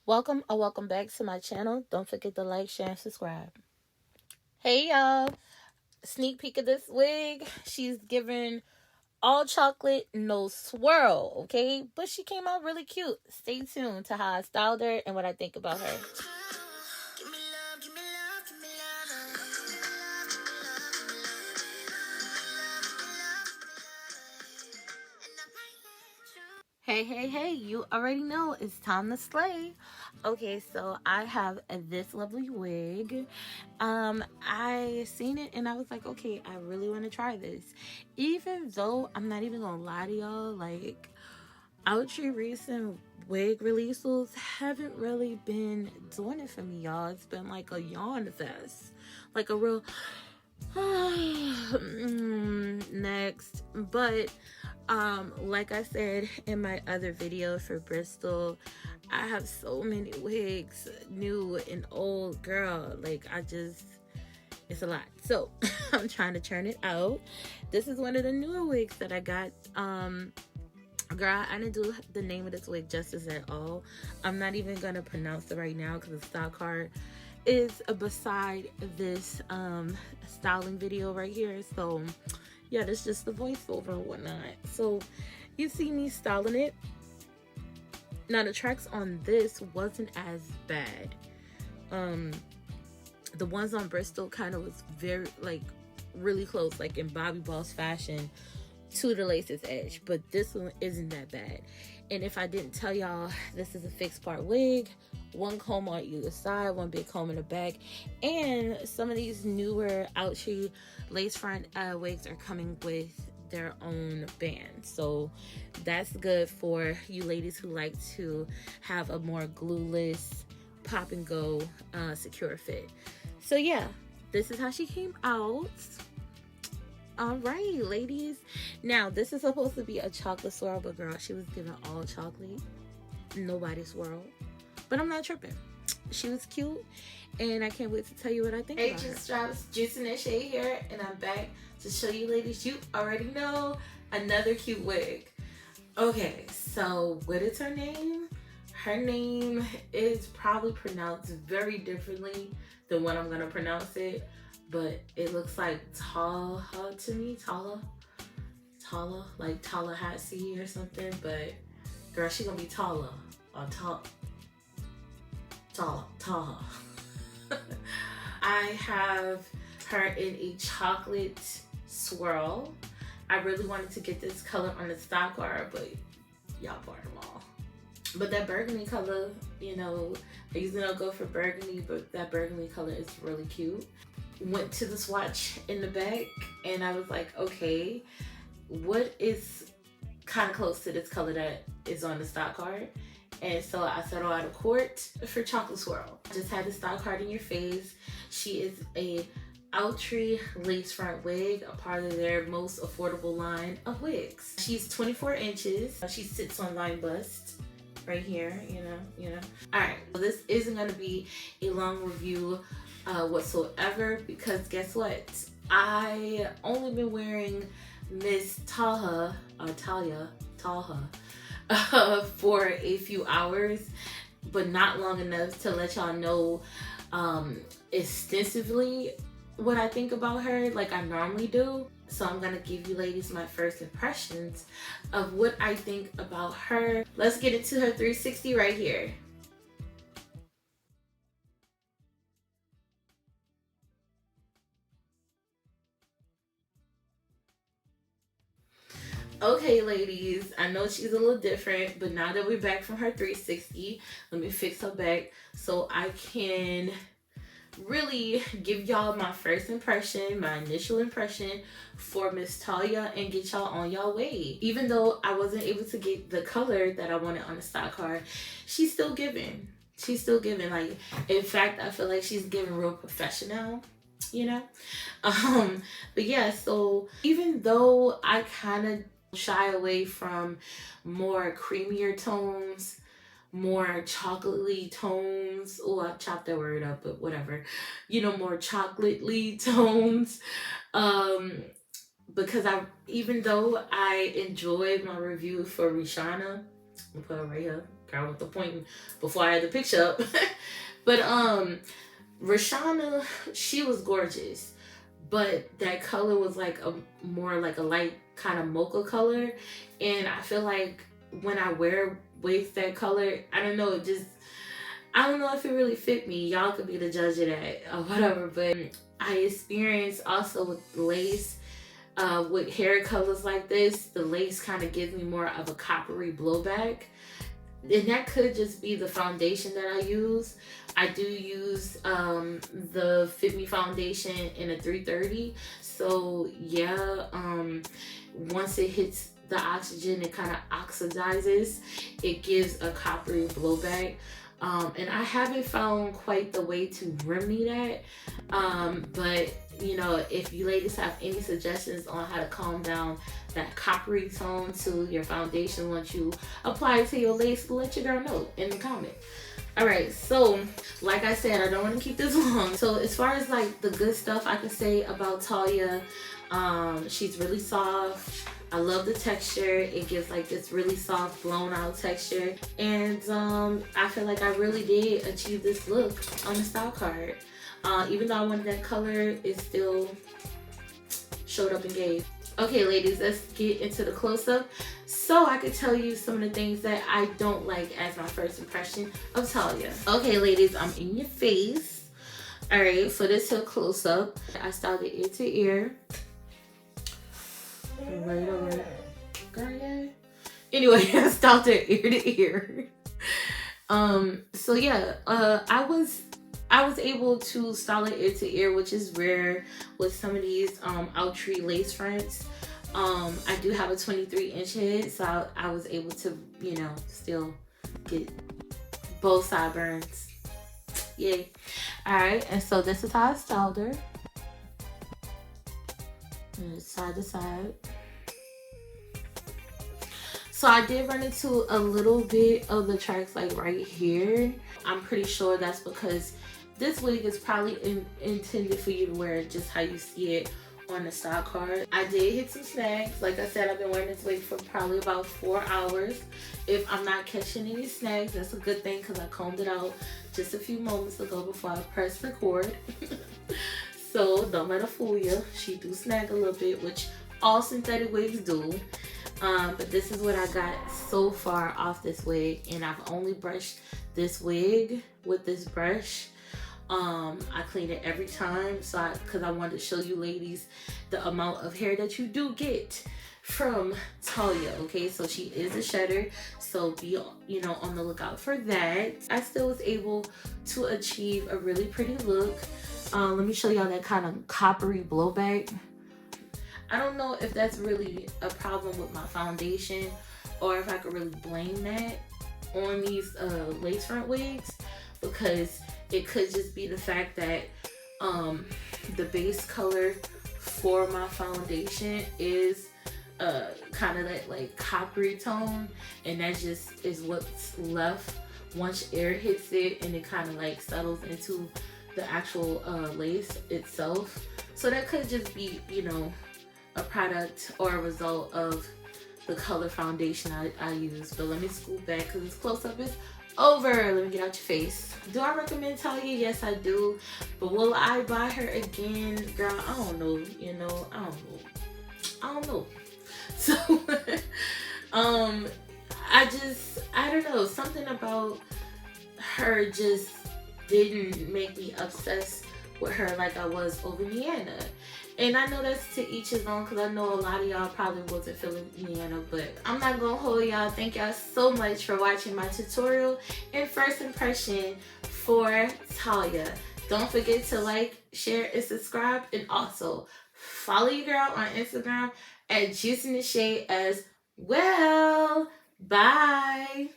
Welcome or welcome back to my channel. Don't forget to like, share, and subscribe. Hey y'all, sneak peek of this wig. She's giving all chocolate, no swirl, okay? But she came out really cute. Stay tuned to how I styled her and what I think about her. Hey, you already know it's time to slay. Okay, so I have this lovely wig. I seen it and I was like, okay, I really want to try this. Even though I'm not even gonna lie to y'all, like Outre recent wig releases haven't really been doing it for me, y'all. It's been like a yawn fest. Like a real next. But like I said in my other video for Bristol, I have so many wigs, new and old, girl. Like it's a lot. So I'm trying to churn it out. This is one of the newer wigs that I got. Girl, I didn't do the name of this wig justice at all. I'm not even gonna pronounce it right now because the stock card is beside this styling video right here. So yeah, that's just the voiceover and whatnot. So you see me styling it. Now the tracks on this wasn't as bad. The ones on Bristol kind of was very like really close, like in Bobby Boss fashion to the lace's edge, but this one isn't that bad. And if I didn't tell y'all, this is a fixed part wig, one comb on either side, one big comb in the back, and some of these newer Outre lace front wigs are coming with their own band, so that's good for you ladies who like to have a more glueless pop and go secure fit. So yeah, this is how she came out. All right, ladies. Now, this is supposed to be a chocolate swirl, but girl, she was giving all chocolate. Nobody swirl. But I'm not tripping. She was cute, and I can't wait to tell you what I think about her. Hey, JuiceDrops, JuicyNashae here, and I'm back to show you ladies, you already know, another cute wig. Okay, so what is her name? Her name is probably pronounced very differently than what I'm going to pronounce it. But it looks like Talha to me. Talha, like Tallahassee or something. But girl, she gonna be Talha or Talha. I have her in a chocolate swirl. I really wanted to get this color on the stock card, but y'all bought them all. But that burgundy color, you know, I usually don't go for burgundy, but that burgundy color is really cute. Went to the swatch in the back and I was like, okay, what is kind of close to this color that is on the stock card? And so I settled out of court for chocolate swirl. Just had the stock card in your face. She is a Outre lace front wig, a part of their most affordable line of wigs. She's 24 inches. She sits on line bust right here, you know. All right, so this isn't gonna be a long review whatsoever, because guess what? I only been wearing Miss Talha or Talha for a few hours, but not long enough to let y'all know extensively what I think about her like I normally do. So I'm gonna give you ladies my first impressions of what I think about her. Let's get into her 360 right here. Okay, ladies, I know she's a little different, but now that we're back from her 360, let me fix her back so I can really give y'all my first impression, my initial impression for Miss Talha, and get y'all on y'all way. Even though I wasn't able to get the color that I wanted on the stock card, she's still giving. She's still giving. Like, in fact, I feel like she's giving real professional, you know? But yeah, so even though I kind of shy away from more creamier tones, more chocolatey tones. Oh, I chopped that word up, but whatever. You know, more chocolatey tones. Because even though I enjoyed my review for Rishana, I'll put her right here. girl with the point before I had the picture up. But Rashana, she was gorgeous, but that color was like a more like a light kind of mocha color, and I feel like when I wear wigs that color, I don't know, it just, I don't know if it really fit me. Y'all could be the judge of that or whatever. But I experienced also with lace, with hair colors like this, the lace kind of gives me more of a coppery blowback. And that could just be the foundation that I use. I do use the Fit Me foundation in a 330. So yeah, once it hits the oxygen, it kind of oxidizes. It gives a coppery blowback. And I haven't found quite the way to remedy that. But you know, if you ladies have any suggestions on how to calm down that coppery tone to your foundation once you apply it to your lace, let your girl know in the comment. All right, so like I said, I don't want to keep this long. So as far as like the good stuff I can say about Talha, she's really soft. I love the texture. It gives like this really soft blown out texture. And I feel like I really did achieve this look on the style card. Even though I wanted that color, it still showed up and gave. Okay, ladies, let's get into the close-up so I could tell you some of the things that I don't like as my first impression of Talha. Okay, ladies, I'm in your face. All right, for this here close-up, I styled it ear to ear. Right over. Girl, yeah. Anyway, I styled it ear to ear. So yeah, I was able to style it ear to ear, which is rare with some of these Outre lace fronts. I do have a 23-inch head, so I was able to, you know, still get both sideburns. Yay. Alright, and so this is how I styled her. And side to side. So I did run into a little bit of the tracks like right here. I'm pretty sure that's because this wig is probably intended for you to wear just how you see it on the style card. I did hit some snags. Like I said, I've been wearing this wig for probably about 4 hours. If I'm not catching any snags, that's a good thing because I combed it out just a few moments ago before I pressed record. So don't let her fool you. She do snag a little bit, which all synthetic wigs do. But this is what I got so far off this wig, and I've only brushed this wig with this brush. I clean it every time, so because I wanted to show you ladies the amount of hair that you do get from Talha. Okay, so she is a shedder, so be, you know, on the lookout for that. I still was able to achieve a really pretty look. Let me show y'all that kind of coppery blowback. I don't know if that's really a problem with my foundation or if I could really blame that on these lace front wigs, because it could just be the fact that the base color for my foundation is kind of that like coppery tone, and that just is what's left once air hits it and it kind of like settles into the actual lace itself. So that could just be, you know, a product or a result of the color foundation I use. But let me scoop back because this close-up is over. Let me get out your face. Do I recommend Talha? Yes, I do. But will I buy her again? Girl, I don't know. You know, I don't know. So, I don't know. Something about her just didn't make me obsessed with her like I was over Niana. And I know that's to each his own, because I know a lot of y'all probably wasn't feeling Niana, but I'm not gonna hold y'all. Thank y'all so much for watching my tutorial and first impression for Talha. Don't forget to like, share, and subscribe, and also follow your girl on Instagram at JuicyNashae as well. Bye.